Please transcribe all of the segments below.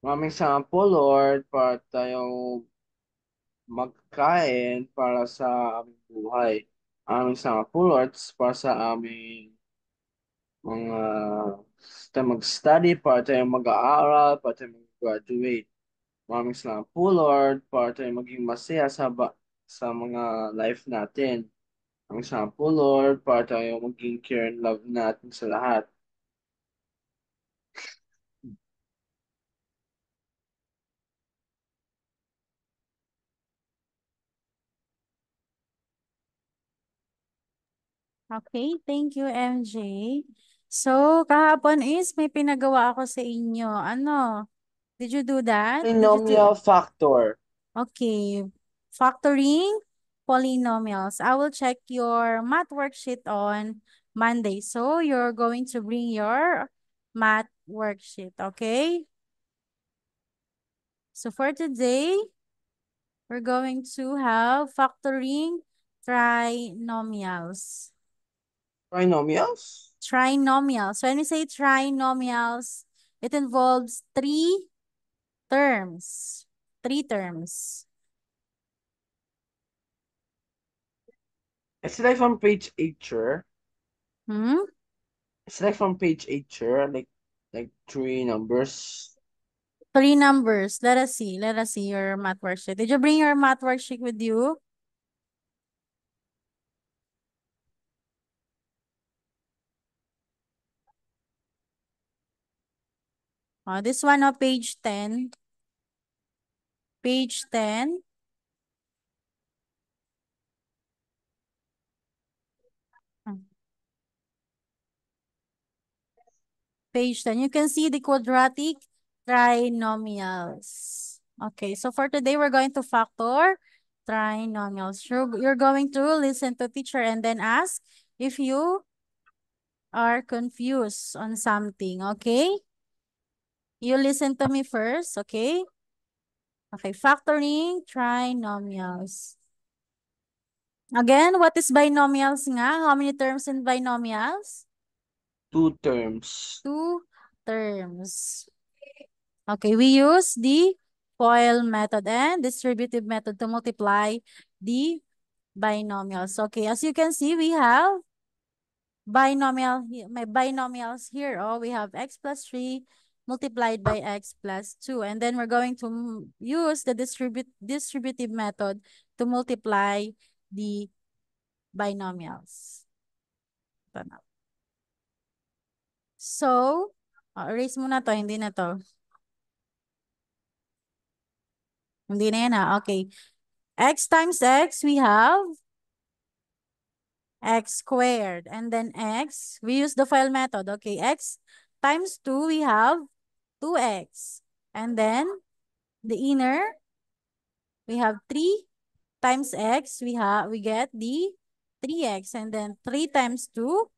Maraming salamat po, Lord, para tayong magkain para sa aming buhay. Maraming salamat po, Lord, para sa aming mga sa mag-study, para tayong mag-aaral, para tayong mag-graduate. Maraming salamat po, Lord, para tayong maging masaya sa mga life natin. Maraming salamat po, Lord, para tayong maging care and love natin sa lahat. Okay, thank you, MJ. So, kahapon is may pinagawa ako sa inyo. Ano? Did you do that? Did you do? Polynomial factor. Okay. Factoring polynomials. I will check your math worksheet on Monday. So, you're going to bring your math worksheet, okay? So, for today, we're going to have factoring trinomials. Trinomials? Trinomials. So when we say trinomials, it involves three terms. Three terms. It's like from page 8, sure. Hmm? It's like from page 8, sure. Like three numbers. Three numbers. Let us see. Let us see your math worksheet. Did you bring your math worksheet with you? This one on page 10. Page 10. Hmm. Page 10. You can see the quadratic trinomials. Okay, so for today, we're going to factor trinomials. You're going to listen to teacher and then ask if you are confused on something, okay? You listen to me first, okay? Okay, factoring trinomials. Again, what is binomials nga? How many terms in binomials? Two terms. Two terms. Okay, we use the FOIL method and distributive method to multiply the binomials. Okay, as you can see, we have my binomials here. Oh, we have x plus 3 multiplied by x plus 2. And then we're going to use the distributive method to multiply the binomials. Ito na. So, erase muna to, hindi na to. Hindi na yan ha. Okay. X times x, we have x squared. And then x, we use the file method. Okay, x times 2, we have 2x. And then the inner, we have 3 times x, we get the 3x. And then 3 times 2,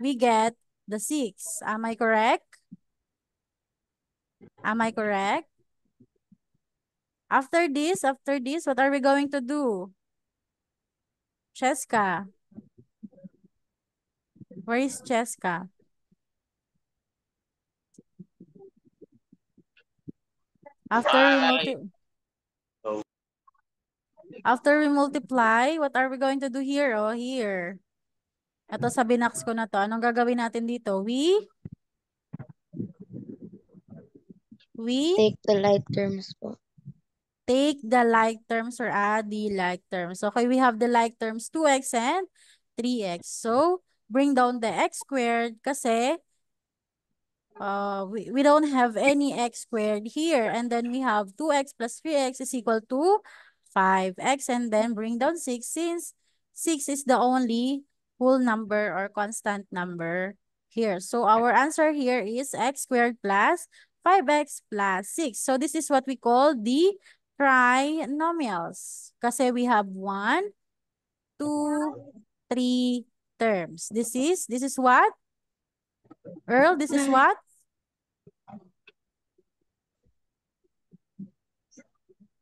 we get the 6. Am I correct? Am I correct? After this, what are we going to do? Cheska. Where is Cheska? After we multi After we multiply, what are we going to do here? Oh, here. Ito sa binox ko na to. Anong gagawin natin dito? We Take the like terms po. take the like terms or add the like terms. Okay, we have the like terms 2x and 3x. So, bring down the x squared kasi we don't have any x squared here. And then we have 2x plus 3x is equal to 5x. And then bring down 6 since 6 is the only whole number or constant number here. So our answer here is x squared plus 5x plus 6. So this is what we call the trinomials. Kasi we have 1, 2, 3 terms. This is what? Earl, this is what?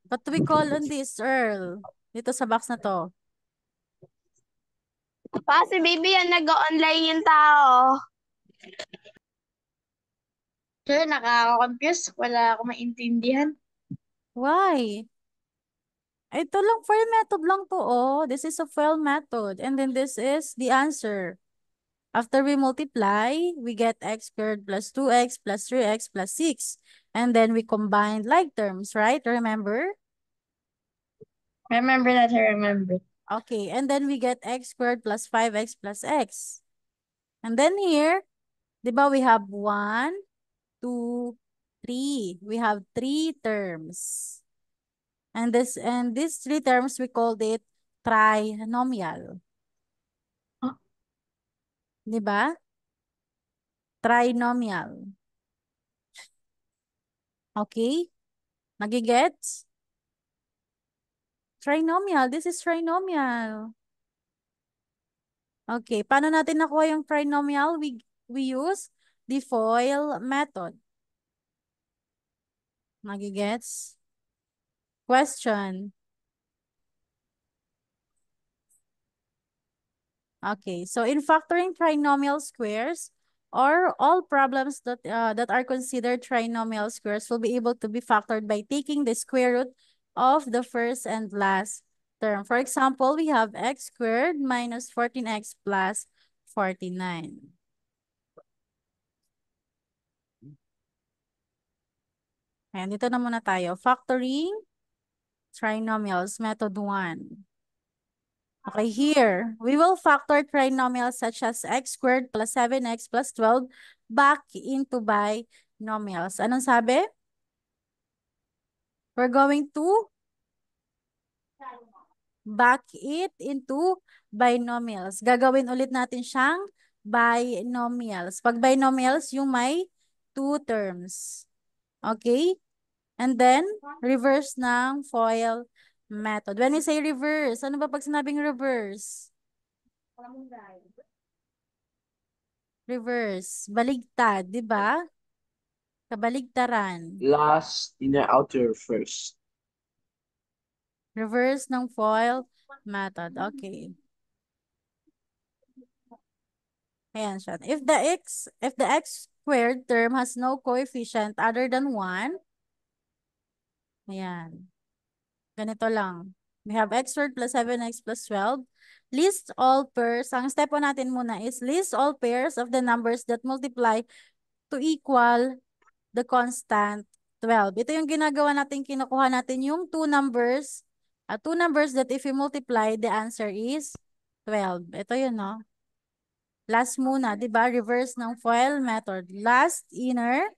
What do we call on this, Earl? Dito sa box na to. Pa, si baby yan, nag-online yung tao. Sir, nakaka-confuse. Wala akong maintindihan. Why? Ito lang, FOIL method lang to, oh. This is a FOIL method. And then this is the answer. After we multiply, we get x squared plus 2x plus 3x plus 6. And then we combine like terms, right? Remember? Remember that I remember. Okay, and then we get x squared plus 5x plus x. And then here, di ba we have 1, 2, 3. We have 3 terms. And these 3 terms, we called it trinomial. Oh, Di ba? Trinomial. Okay? Nagigets? Trinomial. This is trinomial. Okay. Paano natin nakuha yung trinomial? We use the FOIL method. Nagigets? Question. Okay. So in factoring trinomial squares, or all problems that are considered trinomial squares will be able to be factored by taking the square root of the first and last term. For example, we have x squared minus 14x plus 49. Ayan, dito na muna tayo. Factoring trinomials, method 1. Okay, here, we will factor trinomials such as x squared plus 7x plus 12 back into binomials. Anong sabi? We're going to back it into binomials. Gagawin ulit natin siyang binomials. Pag binomials, yung may 2 terms. Okay? And then, reverse ng FOIL method. When we say reverse, ano ba pag sinabing reverse? Reverse. Baligtad, di ba? Kabaligtaran. Last, inner, outer, first. Reverse ng FOIL method. Okay. Ayan siya. If the x squared term has no coefficient other than 1, ayan. Ganito lang. We have x squared plus 7x plus 12. List all pairs. Ang step 1 natin muna is list all pairs of the numbers that multiply to equal the constant 12. Ito yung ginagawa natin, kinukuha natin yung two numbers that if you multiply, the answer is 12. Ito yun, no? Last muna, di ba? Reverse ng FOIL method. Last, inner,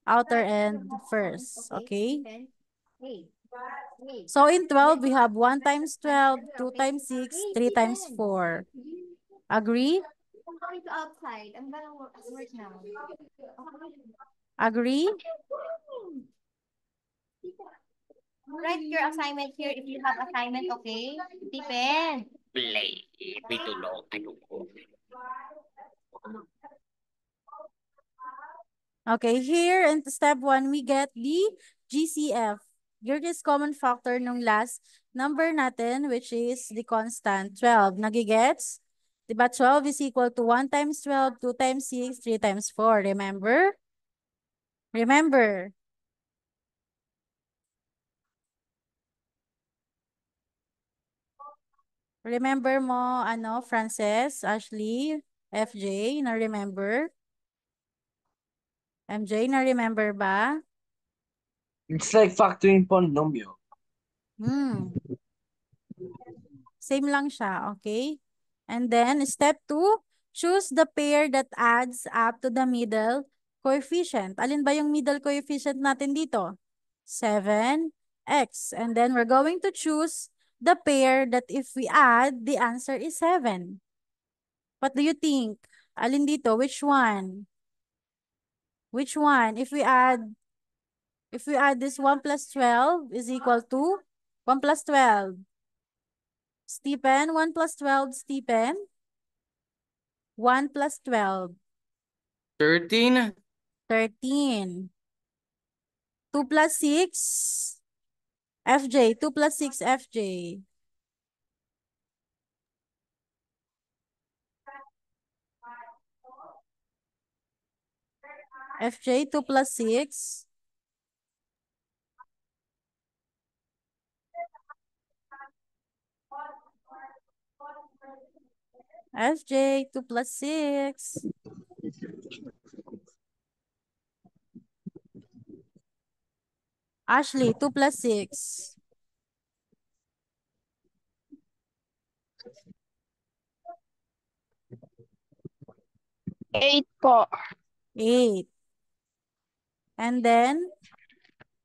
outer, and first. Okay? So in 12, we have 1 times 12, 2 times 6, 3 times 4. Agree? I'm going to outside. I'm gonna work now. Agree? Write your assignment here if you have assignment, okay? Stephen. Play. Dito lang. Ayoko. Okay, here in step 1, we get the GCF. Greatest common factor nung last number natin, which is the constant 12. Nagigets? Diba 12 is equal to 1 times 12, 2 times 6, 3 times 4. Remember? Remember. Remember mo, ano, Frances, Ashley, FJ, na-remember? MJ, na-remember ba? It's like factoring polynomial. Hmm. Same lang siya, okay? And then, step 2, choose the pair that adds up to the middle coefficient. Alin ba yung middle coefficient natin dito? 7x. And then, we're going to choose the pair that if we add, the answer is 7. What do you think? Alin dito? Which one? Which one? If we add this 1 plus 12 is equal to 1 plus 12. Stephen, 1 plus 12, Stephen. 1 plus 12. 13. 13. 2 plus 6. FJ. 2 plus 6, FJ. FJ, 2 plus 6. FJ, 2 plus 6. Ashley, 2 plus 6. Eight po. 8. And then,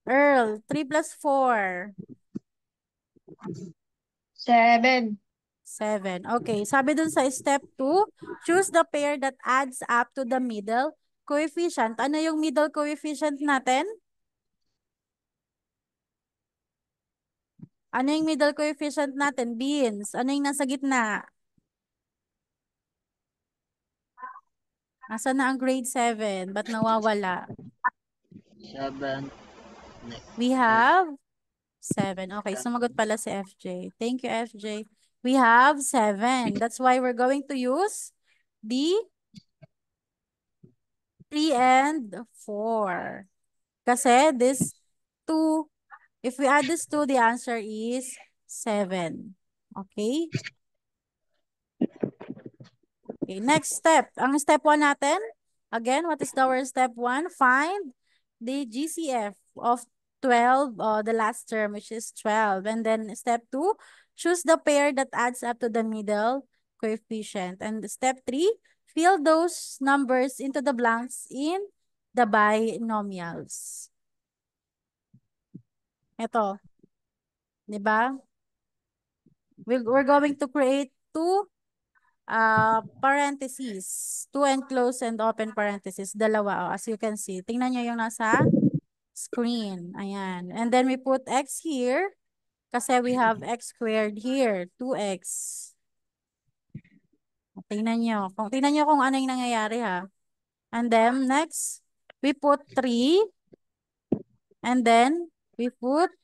Earl, 3 plus 4. 7. 7. Okay, sabi dun sa step 2, choose the pair that adds up to the middle coefficient. Ano yung middle coefficient natin? Ano yung middle coefficient natin? Beans. Ano yung nasa gitna? Nasaan na ang grade 7? Ba't nawawala? 7. We have 7. Okay, sumagot pala si FJ. Thank you, FJ. We have 7. That's why we're going to use the 3 and 4. Kasi this 2, if we add this 2, the answer is 7. Okay? Okay, next step. Ang step 1 natin, again, what is our step 1? Find the GCF of 12, the last term, which is 12. And then step 2, choose the pair that adds up to the middle coefficient. And step 3, fill those numbers into the blanks in the binomials. Ito. Diba? We're going to create two parentheses. Two and close and open parentheses. Dalawa. Oh, as you can see. Tingnan nyo yung nasa screen. Ayan. And then we put x here. Kasi we have x squared here. 2x. Tingnan nyo kung ano yung nangyayari ha. And then next, we put 3. And then we put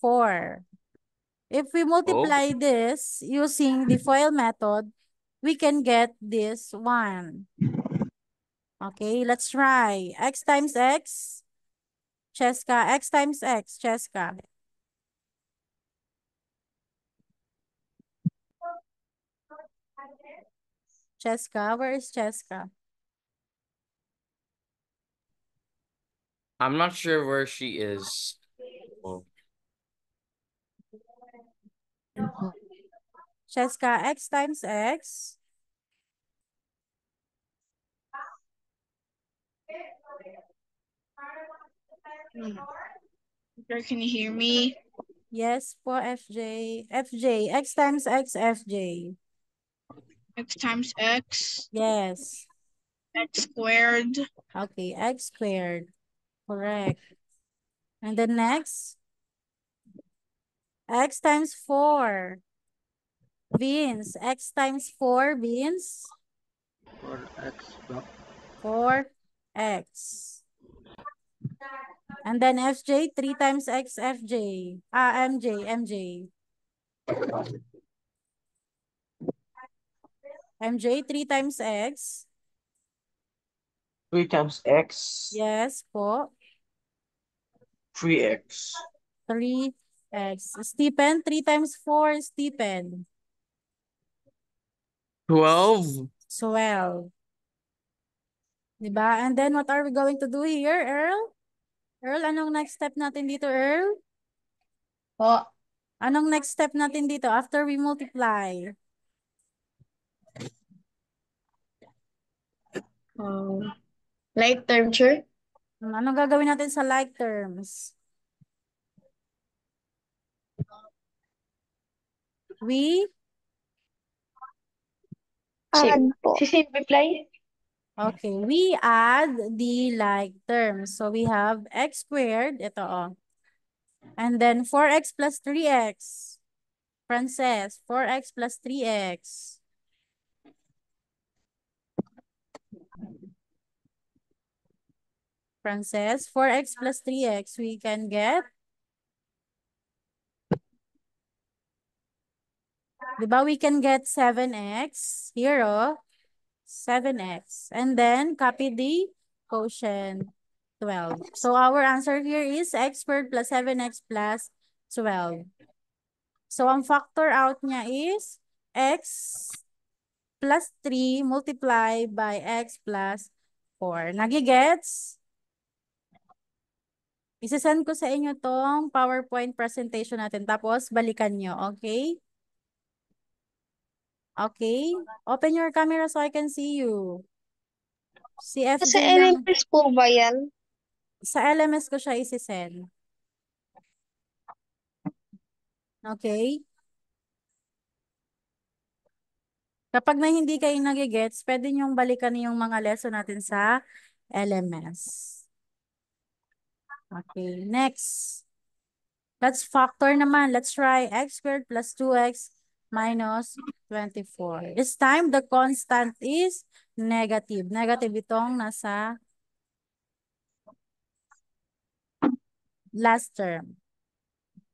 4. If we multiply this using the FOIL method, we can get this one. Okay, let's try. X times X, Cheska. X times X, Cheska. Cheska, where is Cheska? I'm not sure where she is. Oh. Cheska, X times X. Can you hear me? Yes, po FJ. FJ, X times X, FJ. X times X. Yes. X squared. Okay, X squared. Correct. And then next, X times 4. Beans, X times 4, Beans. 4x. 4x. And then FJ, 3 times X, FJ. MJ. MJ, 3 times X. 3 times x. Yes po. 3x. 3x. Stephen, 3 times 4, Stephen. 12. 12. Diba? And then what are we going to do here, Earl? Earl, anong next step natin dito, Earl? Po. Anong next step natin dito after we multiply? Like term, sure? Anong gagawin natin sa like terms? We Add po. Simplify. Okay, we add the like terms. So we have x squared, ito oh. And then 4x plus 3x. Frances, 4x plus 3x. Frances, 4x plus 3x, we can get, diba we can get 7x, here oh, 7x. And then copy the quotient 12. So our answer here is x squared plus 7x plus 12. So ang factor out niya is x plus 3 multiply by x plus 4. Nagigets? Isasend ko sa inyo tong PowerPoint presentation natin. Tapos balikan nyo. Okay? Okay? Open your camera so I can see you. Si Sa FJ lang. LMS po ba yan? Sa LMS ko siya isisend. Okay? Kapag na hindi kayo nagigets, pwede nyong balikan yung mga lesson natin sa LMS. Okay, next. Let's factor naman. Let's try x squared plus 2x minus 24. This time, the constant is negative. Negative itong nasa last term.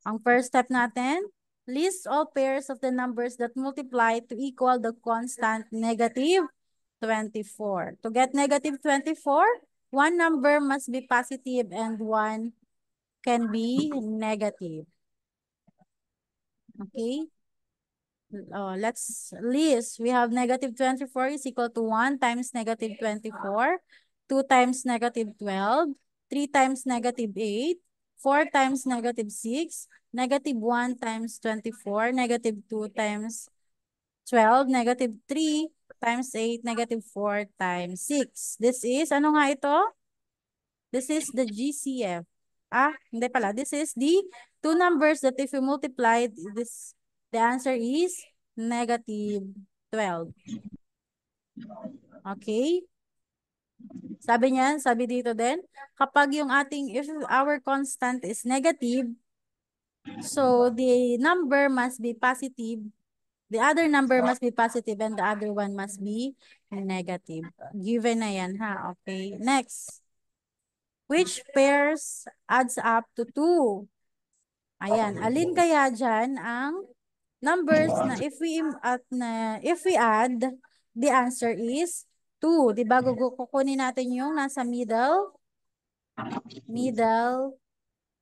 Ang first step natin, list all pairs of the numbers that multiply to equal the constant negative 24. To get negative 24, one number must be positive and one can be negative. Okay? Let's list. We have negative 24 is equal to 1 times negative 24, 2 times negative 12, 3 times negative 8, 4 times negative 6, negative 1 times 24, negative 2 times 12, negative 3 times 8, negative 4 times 6. This is, ano nga ito? This is the GCF. Hindi pala. This is the two numbers that if you multiply this, the answer is negative 12. Okay? Sabi dito din, kapag yung if our constant is negative, so the number must be positive. The other number must be positive and the other one must be negative. Given na yan, ha? Okay. Next. Which pairs adds up to 2? Ayan. Alin kaya dyan ang numbers na if we add, the answer is 2. Diba kukunin natin yung nasa middle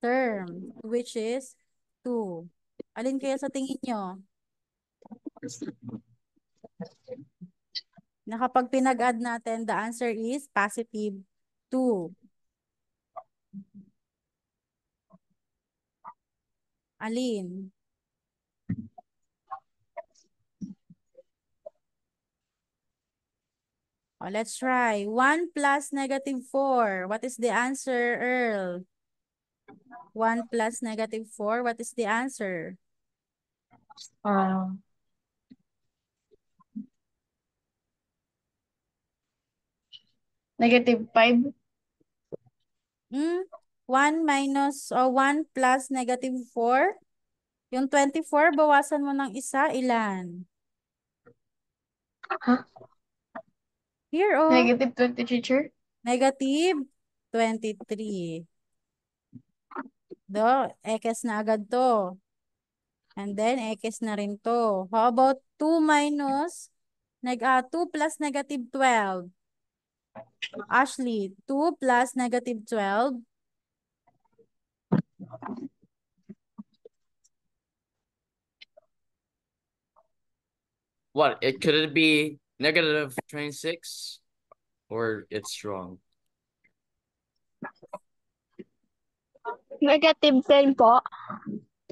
term, which is 2. Alin kaya sa tingin nyo? Na kapag pinag-add natin, the answer is positive 2. Alin? Let's try. 1 plus negative 4. What is the answer, Earl? 1 plus negative 4. What is the answer? Negative 5. 1 plus negative 4. Yung 24, bawasan mo ng isa, ilan? Huh? Here, oh. Negative 20, teacher. Negative 23. Do, X na agad to. And then, X na rin to. How about 2 minus, 2 plus negative 12? Ashley, 2 plus negative 12? What? Could it be negative 26? Or it's wrong? Negative 10 po.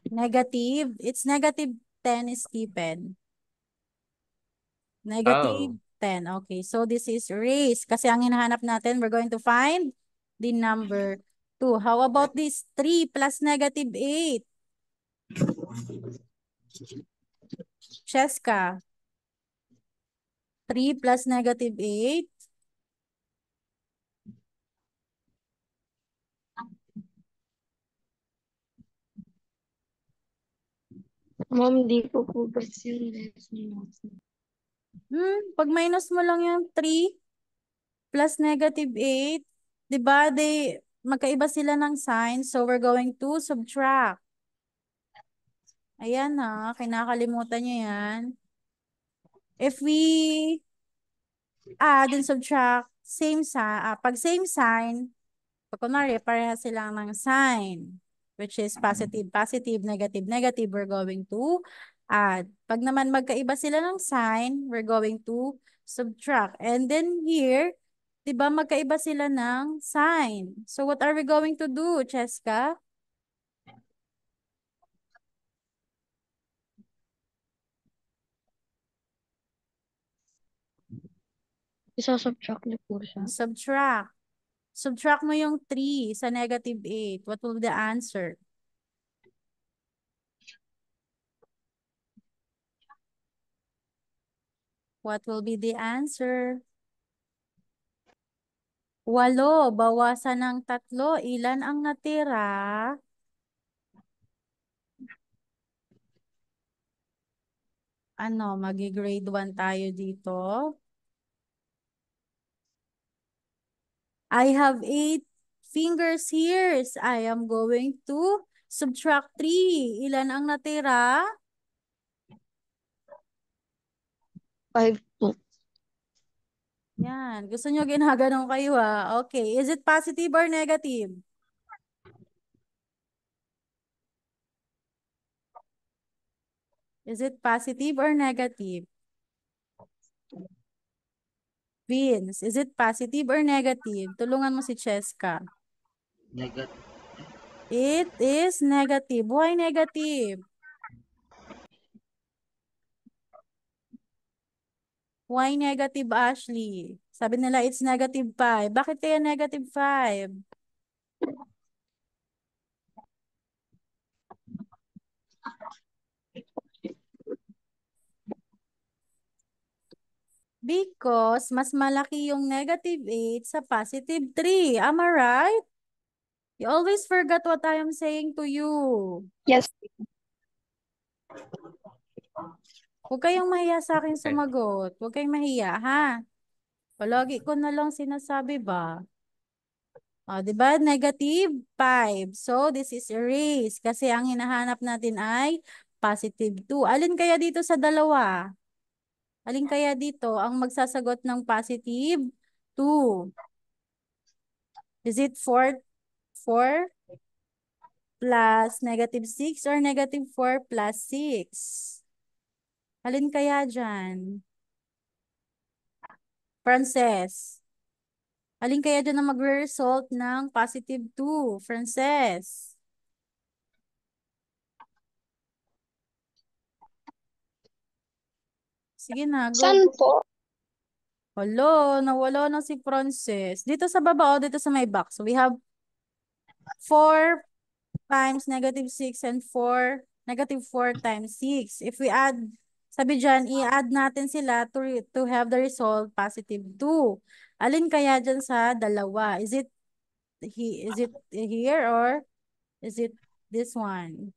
Negative. It's negative 10, Stephen. Negative 10. Okay, so this is raised. Kasi ang hinahanap natin, we're going to find the number 2. How about this? 3 plus negative 8? Cheska. 3 plus negative 8? Ma'am, di ko po basta yung lesson. Pag minus mo lang yung 3 plus negative 8, diba, magkaiba sila ng sign. So, we're going to subtract. Ayan ha, kinakalimutan nyo yan. If we add and subtract, pag same sign, pag kunwari, pareha silang ng sign, which is positive, positive, negative, negative, we're going to add. Pag naman magkaiba sila ng sign, we're going to subtract. And then here, di ba magkaiba sila ng sign. So what are we going to do, Cheska? Isasubtract niyo po siya. Subtract. Subtract mo yung 3 sa negative 8. What will be the answer? What will be the answer? 8. Bawasan ng 3. Ilan ang natira? Ano, magi-grade 1 tayo dito. I have 8 fingers here. I am going to subtract 3. Ilan ang natira? 5 po. Yan. Gusto nyo ginaganon kayo ha? Okay. Is it positive or negative? Is it positive or negative? Vince, is it positive or negative? Tulungan mo si Cheska. Negative. It is negative. Why negative? Why negative, Ashley? Sabi nila it's negative 5. Bakit kaya negative 5? Because mas malaki yung negative 8 sa positive 3. Am I right? You always forgot what I am saying to you. Yes. Huwag kayong mahiya sa akin sumagot. Huwag kayong mahiya, ha? Palagi ko na lang sinasabi ba? O, di ba? Negative 5. So, this is erase. Kasi ang hinahanap natin ay positive 2. Alin kaya dito sa dalawa? Alin kaya dito ang magsasagot ng positive 2? Is it 4 plus negative 6 or negative 4 plus 6? Alin kaya dyan? Frances. Alin kaya dyan ang magre-result ng positive 2? Frances. Sige na, go. Saan po? Hello, nawala na si Frances. Dito sa baba o dito sa may box. We have 4 times negative 6 and 4, negative 4 times 6. If we add, sabi dyan, i-add natin sila to have the result positive 2. Alin kaya dyan sa dalawa? Is it here or is it this one?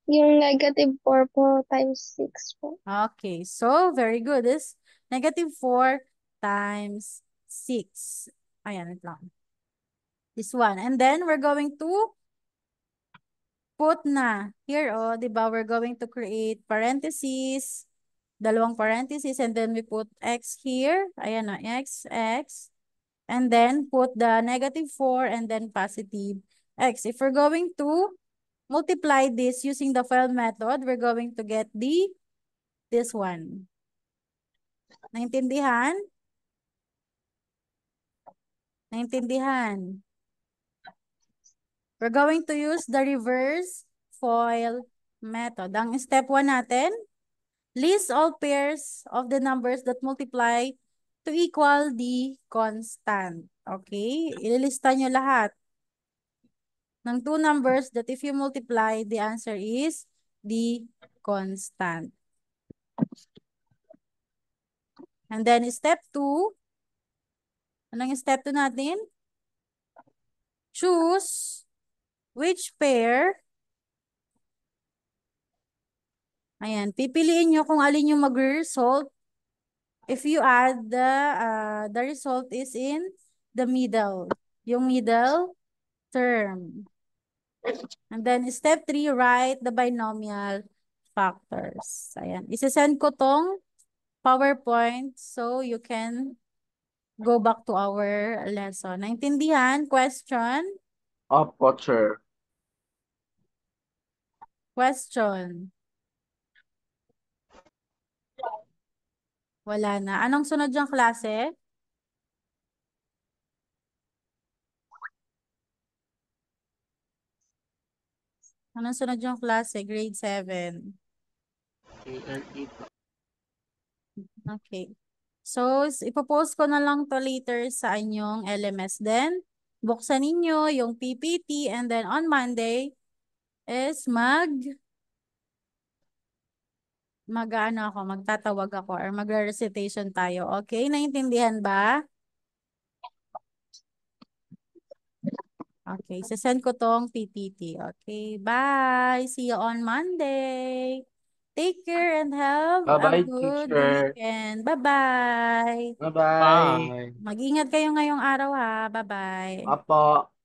Yung negative 4 po times 6 po. Okay, so very good. Is negative 4 times 6. Ayan, ito lang. This one. And then we're going to put na. Here, oh, di ba? We're going to create parentheses. Dalawang parentheses. And then we put x here. Ayan na, x. And then put the negative 4 and then positive x. If we're going to multiply this using the FOIL method, we're going to get this one. Naintindihan? Naintindihan? We're going to use the reverse FOIL method. Ang step 1 natin, list all pairs of the numbers that multiply to equal the constant. Okay? Ililista nyo lahat ng 2 numbers that if you multiply, the answer is the constant. And then step 2, anong step 2 natin? Choose which pair. Ayan, pipiliin nyo kung alin yung mag-result. If you add the result is in the middle. Yung middle term. And then step 3, write the binomial factors. Ayan, isasend ko tong PowerPoint so you can go back to our lesson. Naintindihan? Question? Opo, sir. Question? Wala na. Anong sunod yung klase? Anong sunod yung klase? Grade 7. Okay. So, ipopost ko na lang to later sa inyong LMS din. Buksan ninyo yung PPT and then on Monday is magtatawag ako or magre-recitation tayo. Okay? Naintindihan ba? Okay. Send ko tong PPT. Okay. Bye. See you on Monday. Take care and have a Bye-bye, good teacher. weekend. Bye-bye. Bye-bye. Bye. Mag-ingat kayo ngayong araw ha. Bye-bye. Apo.